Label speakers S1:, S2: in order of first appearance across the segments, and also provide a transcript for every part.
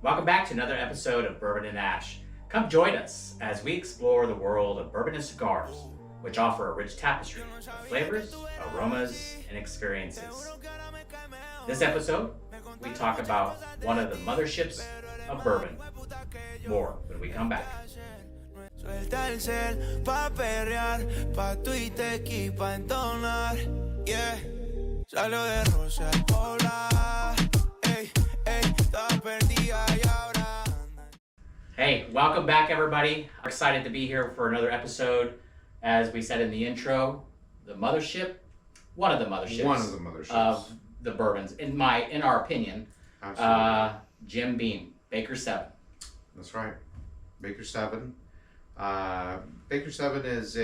S1: Welcome back to another episode of Bourbon and Ash. Come join us as we explore the world of bourbon and cigars, which offer a rich tapestry of flavors, aromas, and experiences. This episode, we talk about one of the motherships of bourbon. More when we come back.
S2: Suelta el cel pa' perrear, pa' Twitter y pa' entonar, yeah. Salió de Rosa al Polar, ey, ey, estaba perdida y ahora.
S1: Hey, welcome back, everybody. I'm excited to be here for another episode. As we said in the intro, the mothership, one of the motherships of the bourbons, in our opinion.
S3: Absolutely.
S1: Jim Beam, Baker 7.
S3: That's right. Baker 7. Baker 7 is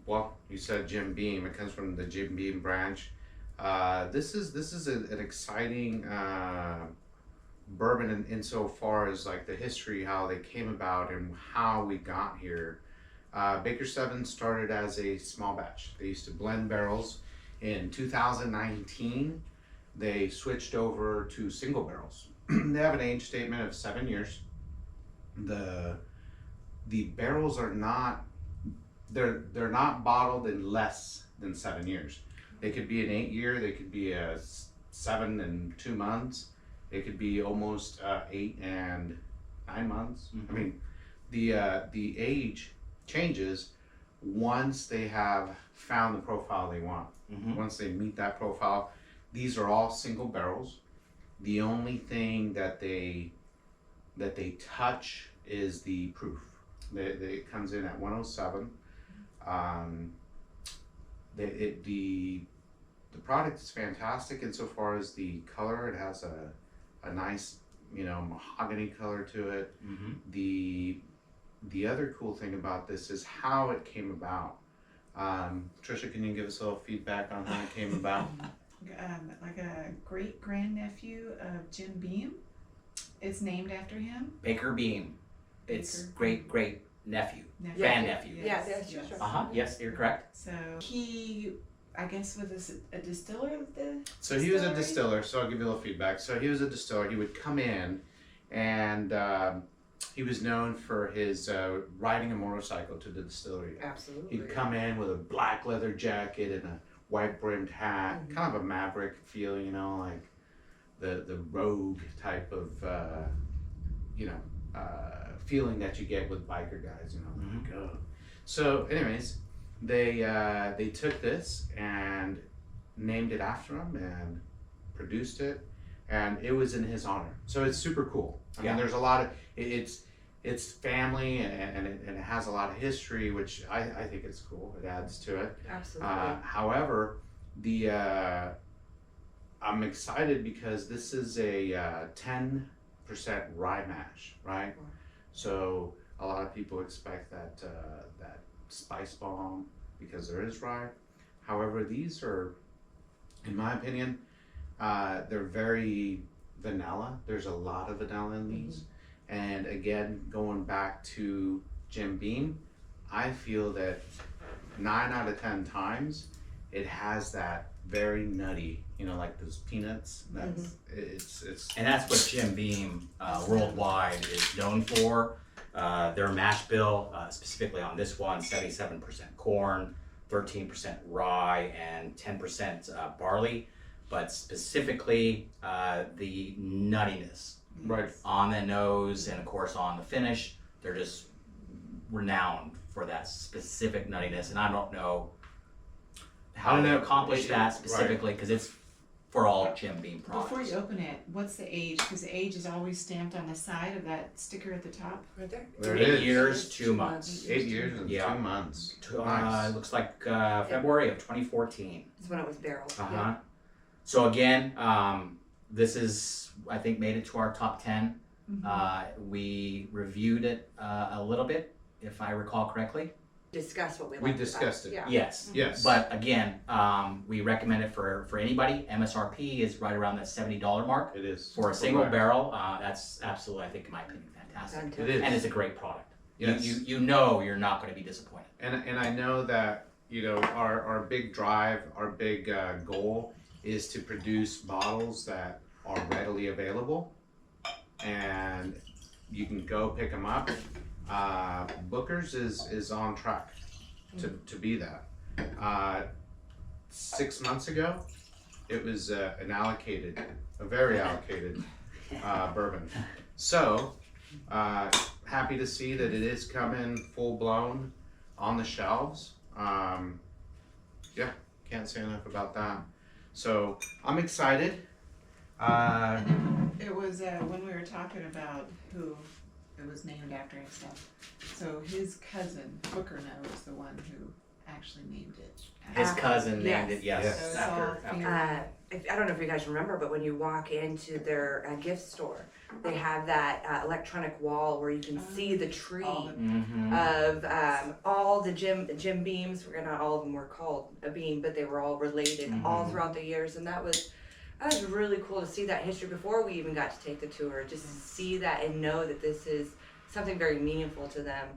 S3: well, you said Jim Beam. It comes from the Jim Beam branch. This is an exciting bourbon insofar as like the history, how they came about and how we got here. Baker 7 started as a small batch. They used to blend barrels. In 2019, they switched over to single barrels. They have an age statement of 7 years. The barrels are not, they're not bottled in less than 7 years. They could be an 8 year, they could be a 7 and 2 months. It could be almost 8 and 9 months.
S1: Mm-hmm.
S3: I mean, the age changes once they have found the profile they want.
S1: Mm-hmm.
S3: Once they meet that profile, these are all single barrels. The only thing that they touch is the proof. It comes in at 107. The product is fantastic insofar as the color. It has a nice, mahogany color to it.
S1: Mm-hmm.
S3: The other cool thing about this is how it came about. Trisha, can you give us a little feedback on how it came about?
S4: Like a great grandnephew of Jim Beam. It's named after him.
S1: Baker Beam. It's
S4: Baker.
S1: great nephew.
S4: Nephew.
S1: Grandnephew.
S4: Yes,
S5: that's
S4: yes.
S5: right.
S1: Yes, you're correct.
S4: So he, I guess, was a distiller of the.
S3: So he was a
S4: distillery?
S3: distiller, so I'll give you a little feedback. So he was a distiller. He would come in and he was known for his riding a motorcycle to the distillery.
S5: Absolutely.
S3: He'd come in with a black leather jacket and a white brimmed hat, kind of a maverick feel, like the rogue type of, feeling that you get with biker guys, like, oh. So anyways, they took this and named it after him and produced it, and it was in his honor. So it's super cool. I mean, there's a lot of, it's family and it has a lot of history, which I think it's cool. It adds to it.
S5: Absolutely.
S3: However, I'm excited because this is a 10% rye mash, right?
S5: Wow.
S3: So a lot of people expect that spice bomb because there is rye. However, these are, in my opinion, they're very vanilla. There's a lot of vanilla in these. And again, going back to Jim Beam, I feel that 9 out of 10 times it has that very nutty, like those peanuts. That's it's
S1: And that's what Jim Beam worldwide is known for. Their mash bill, specifically on this one, 77% corn, 13% rye, and 10% barley. But specifically, the nuttiness
S3: right.
S1: on the nose and, of course, on the finish, they're just renowned for that specific nuttiness. And I don't know how they accomplish that specifically, because it's for all Jim Beam products.
S4: Before you open it, what's the age? Because the age is always stamped on the side of that sticker at the top.
S5: Right there.
S3: There it
S1: 8
S3: is.
S1: years, 2 months.
S3: 8 years and 2 months. Nice.
S1: It looks like February of 2014.
S5: That's when it was barreled.
S1: Uh-huh. So again, this is, I think, made it to our top 10. We reviewed it a little bit, if I recall correctly.
S5: Discuss what we
S3: We
S5: liked
S3: discussed
S5: about
S3: it.
S5: Yeah.
S1: Yes.
S3: Yes.
S1: But again, we recommend it for anybody. MSRP is right around that $70 mark.
S3: It is.
S1: For a single
S3: Correct.
S1: barrel. That's absolutely, I think, in my opinion, fantastic.
S3: It is.
S1: And it's a great product.
S3: Yes.
S1: You know you're not going to be disappointed.
S3: And I know that, our big drive, our big goal is to produce bottles that are readily available, and you can go pick them up. Booker's is on track to be that. 6 months ago, it was a very allocated bourbon. So, happy to see that it is coming full blown on the shelves. Yeah, can't say enough about that. So, I'm excited.
S4: It was when we were talking about who it was named after and stuff. So his cousin, Booker was the one who actually named it.
S1: His cousin
S5: yes.
S1: named it, yes.
S3: Yes.
S4: So it's
S1: After,
S4: all
S1: after.
S5: I don't know if you guys remember, but when you walk into their gift store, they have that electronic wall where you can see the tree
S4: all the-
S1: Mhm.
S5: of all the Jim Beams. Not all of them were called a beam, but they were all related all throughout the years, and that was really cool to see that history before we even got to take the tour. Just to see that and know that this is something very meaningful to them.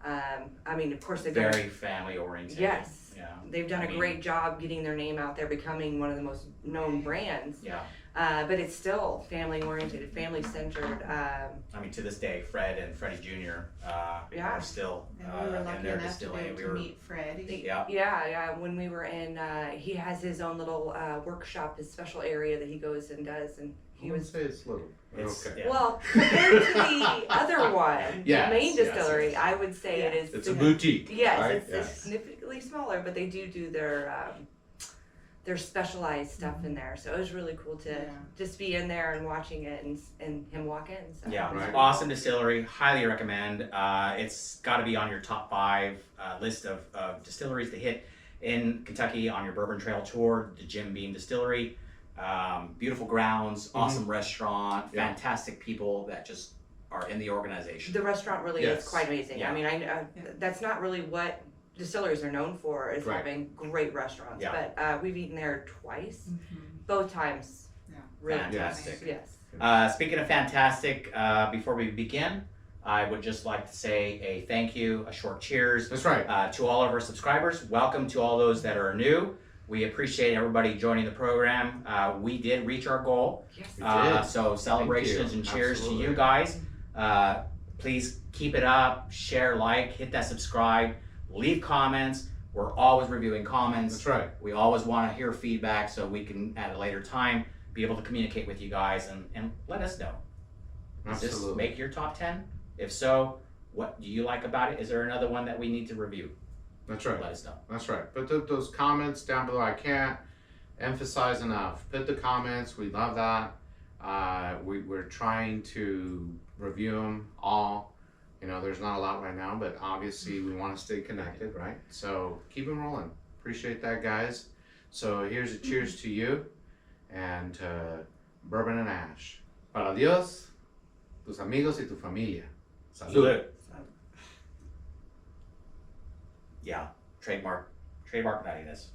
S5: I mean, of course, they've done
S1: Very family oriented.
S5: Yes.
S1: Yeah.
S5: they've done
S1: I
S5: a
S1: mean-
S5: great job getting their name out there, becoming one of the most known brands.
S1: Yeah.
S5: But it's still family oriented, family centered.
S1: I mean, to this day, Fred and Freddie Jr.
S5: Yeah.
S1: Are still
S4: And we were
S1: in
S4: lucky
S1: their
S4: enough to
S1: distilling.
S4: be able to meet Fred.
S1: Yeah.
S5: Yeah. When we were in, he has his own little workshop, his special area that he goes and does, and
S3: I
S5: he
S3: would
S5: was.
S3: say it's little.
S1: It's-
S3: Okay.
S1: yeah.
S5: Well, compared to the other one,
S3: Yes,
S5: the main
S3: yes,
S5: distillery,
S1: yes.
S5: I would say it is.
S3: It's a boutique.
S5: Yes,
S3: right?
S5: it's significantly smaller, but they do their specialized stuff in there. So it was really cool to just be in there and watching it and him walk in. So
S1: Yeah,
S3: Right.
S1: awesome distillery. Highly recommend. It's got to be on your top 5 list of distilleries to hit in Kentucky on your Bourbon Trail tour. The Jim Beam Distillery. Beautiful grounds, awesome restaurant,
S3: Yeah.
S1: fantastic people that just are in the organization.
S5: the restaurant really
S3: Yes.
S5: is quite amazing.
S1: Yeah.
S5: I mean, that's not really what distilleries are known for, is
S3: Right.
S5: having great restaurants.
S1: Yeah.
S5: But we've eaten there twice,
S4: Mhm.
S5: both times.
S4: Yeah.
S5: Really
S1: Fantastic.
S5: Yes.
S1: Speaking of fantastic, before we begin, I would just like to say a thank you, a short cheers
S3: That's right.
S1: to all of our subscribers. Welcome to all those that are new. We appreciate everybody joining the program. We did reach our goal.
S5: Yes.
S3: We did.
S1: So celebrations
S3: you.
S1: and cheers to
S3: Absolutely.
S1: you guys. Please keep it up, share, like, hit that subscribe, leave comments. We're always reviewing comments.
S3: That's right.
S1: We always want to hear feedback so we can, at a later time, be able to communicate with you guys and let us know. Does this
S3: Absolutely.
S1: make your top 10? If so, what do you like about it? Is there another one that we need to review?
S3: That's right.
S1: Let us know.
S3: That's right. Put those comments down below. I can't emphasize enough. Put the comments. We love that. We're trying to review them all. You know, there's not a lot right now, but obviously we want to stay connected, right? So keep them rolling. Appreciate that, guys. So here's a cheers to you and Bourbon and Ash. Para Dios, tus amigos y tu familia. Salud.
S1: Yeah, trademark nuttiness.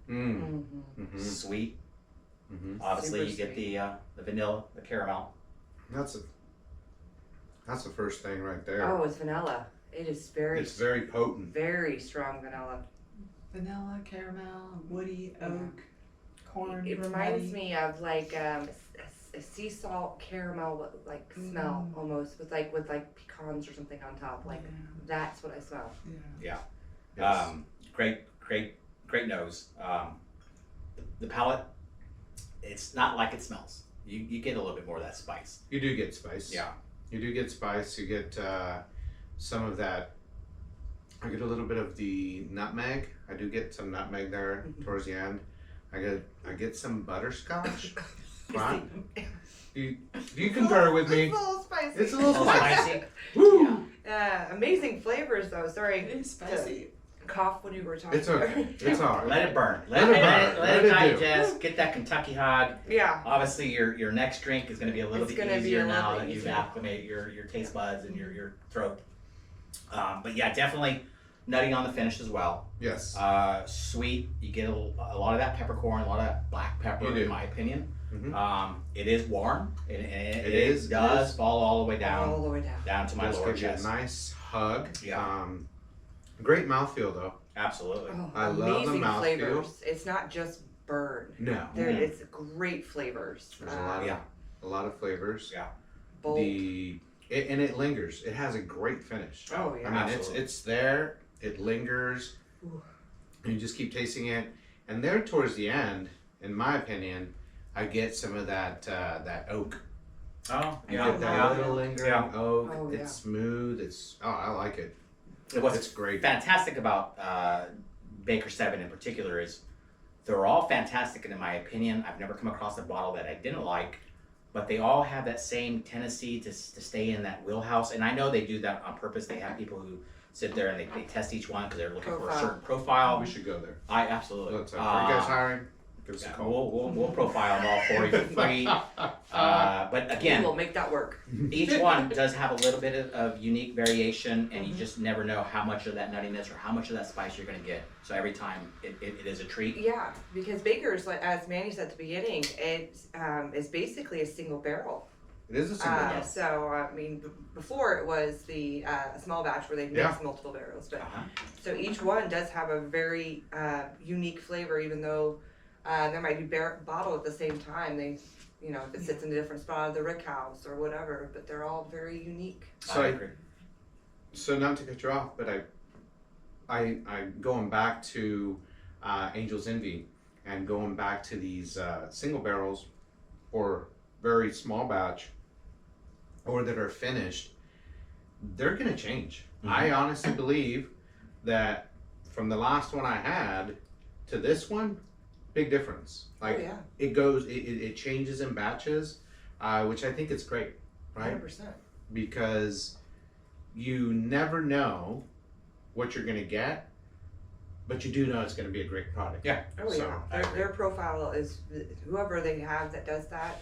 S3: Mm.
S5: Mm-hmm.
S3: Mm-hmm.
S1: Sweet.
S3: Mm-hmm.
S1: Obviously,
S5: Super
S1: you get the vanilla, the caramel.
S3: That's the first thing right there.
S5: Oh, it's vanilla. It is very,
S3: It's very potent.
S5: very strong vanilla.
S4: Vanilla, caramel, woody, oak, corn.
S5: It reminds
S4: nutty.
S5: me of like a sea salt caramel like smell almost with like pecans or something on top. Like that's what I smell.
S4: Yeah.
S3: Yes.
S1: Great nose. The palate, it's not like it smells. You get a little bit more of that spice.
S3: You do get spice.
S1: Yeah.
S3: You do get spice. You get some of that. I get a little bit of the nutmeg. I do get some nutmeg there towards the end. I get some butterscotch. Right? You concur with me?
S5: It's a little spicy.
S3: It's a
S1: A
S3: little
S1: little
S3: spicy.
S1: spicy.
S3: Woo!
S5: Amazing flavors though. Sorry.
S4: It is spicy.
S5: Cough when you were talking.
S3: It's okay. It's all right.
S1: Let it burn.
S3: Let it burn.
S1: Let
S3: Let
S1: it
S3: it do.
S1: digest. Get that Kentucky hog.
S5: Yeah.
S1: Obviously, your next drink is going to be a little
S5: It's
S1: bit
S5: gonna be
S1: easier
S5: a little
S1: now
S5: bit
S1: that you've
S5: easier.
S1: acclimated your taste buds and your throat. But yeah, definitely nutty on the finish as well.
S3: Yes.
S1: Sweet. You get a lot of that peppercorn, a lot of that black pepper,
S3: You do.
S1: in my opinion.
S3: Mhm.
S1: It is warm. It
S3: It
S1: does
S3: is.
S1: fall all the way
S5: All
S1: down
S5: the way down.
S1: to my
S3: Just
S1: lower
S3: gives you a
S1: chest.
S3: nice hug.
S1: Yeah.
S3: Great mouthfeel though.
S1: Absolutely.
S5: Oh,
S3: I love the
S5: amazing
S3: mouthfeel.
S5: flavors. It's not just burn.
S3: No.
S5: It's great flavors.
S3: There's a lot of
S1: Yeah.
S3: a lot of flavors.
S1: Yeah.
S5: Bold.
S3: And it lingers. It has a great finish.
S5: Oh, yeah.
S3: I mean,
S1: Absolutely.
S3: it's there. It lingers.
S5: Ooh.
S3: And you just keep tasting it. And there, towards the end, in my opinion, I get some of that oak.
S1: Oh,
S3: I
S1: yeah.
S3: get that
S1: Yeah.
S3: little lingering
S1: Yeah.
S3: oak.
S5: Oh,
S3: it's
S5: yeah.
S3: smooth. I like it.
S1: What's
S3: It's great.
S1: fantastic about Baker 7 in particular is they're all fantastic, and in my opinion, I've never come across a bottle that I didn't like, but they all have that same tendency to stay in that wheelhouse. And I know they do that on purpose. They have people who sit there and they test each one because they're looking for a
S5: Profile.
S1: certain profile.
S3: We should go there.
S1: I absolutely.
S3: Let's, are you guys hiring? Give us a
S1: Yeah,
S3: call.
S1: we'll profile them all for you for free. But
S5: We
S1: again,
S5: will make that work.
S1: each one does have a little bit of unique variation, and you just never know how much of that nuttiness or how much of that spice you're going to get. So every time it is a treat.
S5: Yeah, because Baker's, like as Manny said at the beginning, it is basically a single barrel.
S3: It is a single barrel.
S5: So I mean, before it was the small batch where they mix multiple barrels, but
S1: Uh-huh.
S5: so each one does have a very unique flavor, even though there might be bottled at the same time. They, you know, if it sits in a different spot of the rick house or whatever, but they're all very unique.
S3: So
S1: I agree.
S3: So not to cut you off, but I going back to Angel's Envy and going back to these single barrels or very small batch or that are finished, they're gonna change.
S1: Mhm.
S3: I honestly believe that from the last one I had to this one, big difference. Like
S5: oh yeah,
S3: it goes, it changes in batches, which I think is great, right?
S5: 100%.
S3: Because you never know what you're going to get, but you do know it's going to be a great product.
S1: Yeah.
S5: Oh
S3: So,
S5: yeah,
S1: I agree.
S5: their profile is whoever they have that does that.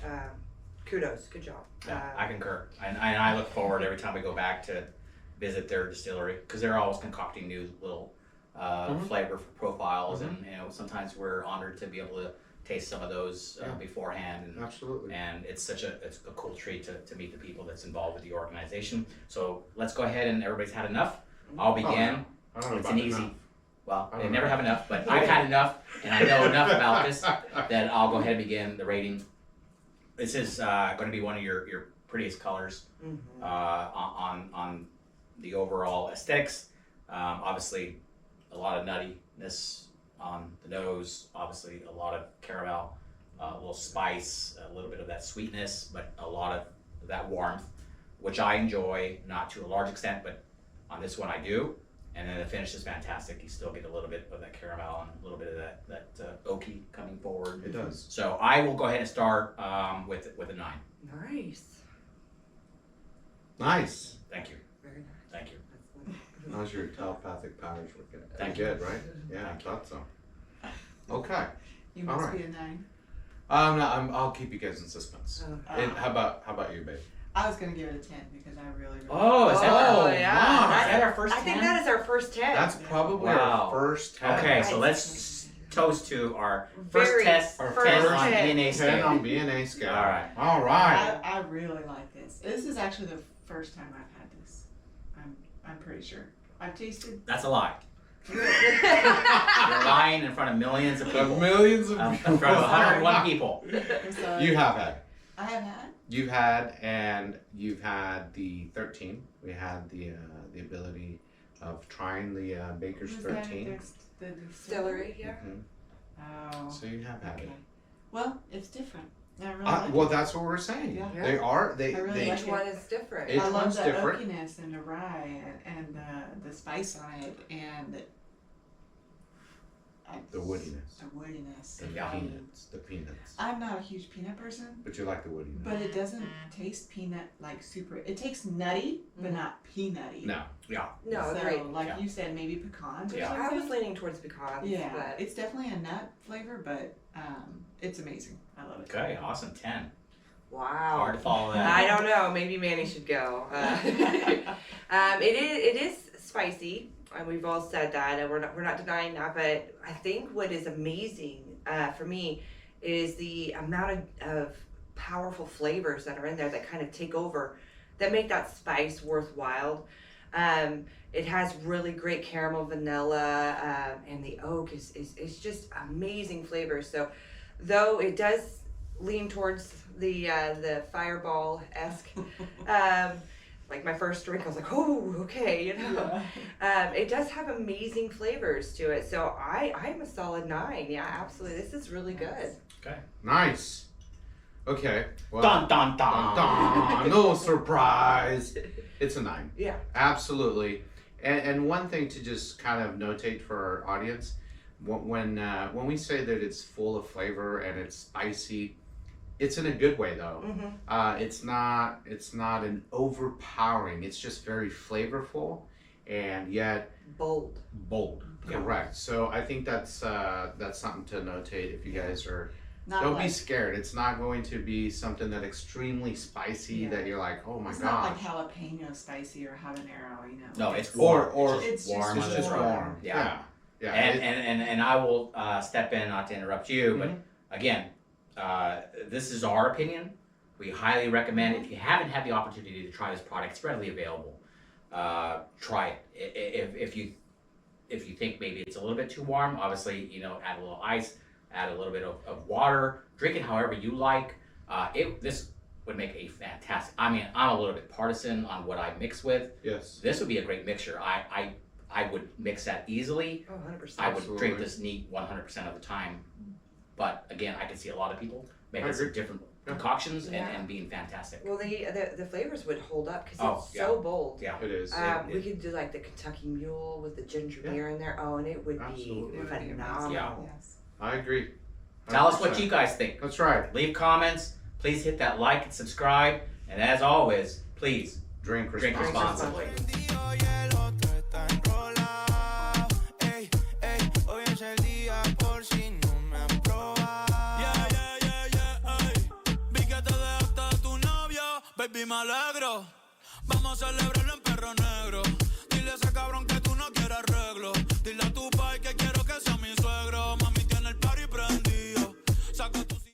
S5: Kudos, good job.
S1: Yeah, I concur, and I look forward every time we go back to visit their distillery because they're always concocting new little flavor profiles, and you know sometimes we're honored to be able to taste some of those beforehand, and
S3: Absolutely.
S1: it's a cool treat to meet the people that's involved with the organization. So let's go ahead, and everybody's had enough. I'll begin.
S3: I don't know
S1: It's
S3: about
S1: an easy.
S3: enough.
S1: Well,
S3: I
S1: they
S3: don't
S1: never
S3: know.
S1: have enough, but I've had enough, and I know enough about this that I'll go ahead and begin the rating. This is going to be one of your prettiest colors on the overall aesthetics. Obviously, a lot of nuttiness on the nose. Obviously, a lot of caramel, a little spice, a little bit of that sweetness, but a lot of that warmth, which I enjoy, not to a large extent, but on this one I do. And then the finish is fantastic. You still get a little bit of that caramel and a little bit of that oaky coming forward.
S3: It does.
S1: So I will go ahead and start with a 9.
S5: Nice,
S3: Nice.
S1: Thank you.
S5: very nice.
S1: Thank you.
S5: That's
S3: How's your telepathic powers working?
S1: Thank
S3: Good, right? Yeah, I thought so. Okay.
S4: You
S3: All
S4: must
S3: right.
S4: be a 9.
S3: I'll keep you guys in suspense.
S5: wonderful.
S3: How about you, babe?
S4: I was gonna give it a 10 because I really.
S1: Oh, is that
S5: Oh,
S1: our,
S5: yeah.
S1: wow, is that our first
S5: I think
S1: 10?
S5: that is our first 10.
S3: That's probably
S1: Wow.
S3: our first 10.
S1: Okay, so let's toast to our first
S5: Very
S1: test,
S3: Our
S1: 10
S3: first
S1: on
S5: 10.
S1: DNA
S3: 10
S1: scale.
S3: on BNA scale.
S1: All right.
S3: All right.
S4: I really like this. This is actually the first time I've had this. I'm pretty sure. I've tasted.
S1: That's a lie. You're lying in front of millions of people.
S3: Millions of
S1: In front of 101 people.
S4: I'm sorry.
S3: You have had.
S4: I have had.
S3: You've had the 13. We had the ability of trying the Baker's
S4: Who's that?
S3: 13.
S4: The
S5: Distillery, yeah.
S3: Mhm.
S4: Oh.
S3: So you have had
S4: Okay.
S3: it.
S4: Well, it's different. I really like
S3: Well,
S4: it.
S3: that's what we're saying.
S4: Yeah.
S3: They are. They.
S4: I really
S3: they
S4: like
S5: Each one is different.
S3: Each
S4: I love
S3: one's
S4: the
S3: different.
S4: oakiness and the rye and the spice on it and
S3: the woodiness.
S4: The woodiness.
S3: The
S1: Yeah.
S3: peanuts. The peanuts.
S4: I'm not a huge peanut person,
S3: But you like the woodiness.
S4: but it doesn't taste peanut like super. It tastes nutty, but not peanutty.
S3: No.
S1: Yeah.
S5: No,
S4: so,
S5: agreed.
S4: like
S1: Yeah.
S4: you said, maybe pecans or
S1: Yeah.
S5: I
S4: something.
S5: was leaning towards pecans,
S4: Yeah,
S5: but
S4: it's definitely a nut flavor, but it's amazing. I love it.
S1: Okay, awesome. 10.
S5: wow.
S1: Hard to follow that.
S5: I don't know. Maybe Manny should go. It is spicy, and we've all said that, and we're not denying that. But I think what is amazing for me is the amount of powerful flavors that are in there that kind of take over, that make that spice worthwhile. It has really great caramel, vanilla, and the oak is just amazing flavors. So, though it does lean towards the fireball esque. Like my first drink, I was like, oh, okay, you know. It does have amazing flavors to it, so I'm a solid 9. Yeah, absolutely. This is really good.
S1: Okay.
S3: Nice. Okay. Well,
S1: Dun dun
S3: dun,
S1: dun.
S3: dun, no surprise. It's a 9.
S5: Yeah.
S3: Absolutely. And one thing to just kind of notate for our audience, when we say that it's full of flavor and it's spicy, it's in a good way though.
S5: Mm-hmm.
S3: It's not an overpowering. It's just very flavorful and yet
S5: Bold.
S1: Yeah.
S3: Correct. So I think that's something to notate if you guys are.
S4: Not
S3: Don't
S4: like,
S3: be scared. It's not going to be something that extremely spicy
S4: Yeah.
S3: that you're like, oh my
S4: it's
S3: gosh.
S4: not like jalapeno spicy or habanero, you know.
S1: No, it's warm.
S3: Or
S1: it's just
S4: it's
S1: warm.
S4: just
S3: It's just
S1: on the
S3: warm.
S1: front.
S3: Yeah. Yeah.
S1: And I will step in, not to interrupt you, but again, this is our opinion. We highly recommend if you haven't had the opportunity to try this product, it's readily available. Try it. If you think maybe it's a little bit too warm, obviously, you know, add a little ice, add a little bit of water, drink it however you like. This would make a fantastic, I mean, I'm a little bit partisan on what I mix with.
S3: Yes.
S1: This would be a great mixture. I would mix that easily.
S5: Oh, 100%.
S1: I would
S3: Absolutely.
S1: drink this neat 100% of the time. But again, I can see a lot of people making
S3: I
S1: some
S3: agree.
S1: different concoctions
S5: Yeah.
S1: and being fantastic.
S5: Well, the flavors would hold up because
S1: Oh,
S5: it's so bold.
S1: Yeah.
S3: It is.
S5: We could do like the Kentucky Mule with the ginger
S3: Yeah.
S5: beer in there. Oh, and it would
S3: Absolutely.
S5: be
S4: It would be amazing.
S5: phenomenal.
S1: Yeah.
S4: Yes.
S3: I agree.
S1: Tell us what
S3: 100%.
S1: you guys think.
S3: That's right.
S1: Leave comments. Please hit that like and subscribe. And as always, please
S3: Drink
S1: drink
S3: responsibly.
S1: responsibly.
S2: Prendido y el otro está enrolado. Ey, ey, hoy es el día por si no me han probado. Yeah, yeah, yeah, yeah, ey. Vi que te dejaste a tu novio, baby, me alegro. Vamos a celebrarlo en perro negro.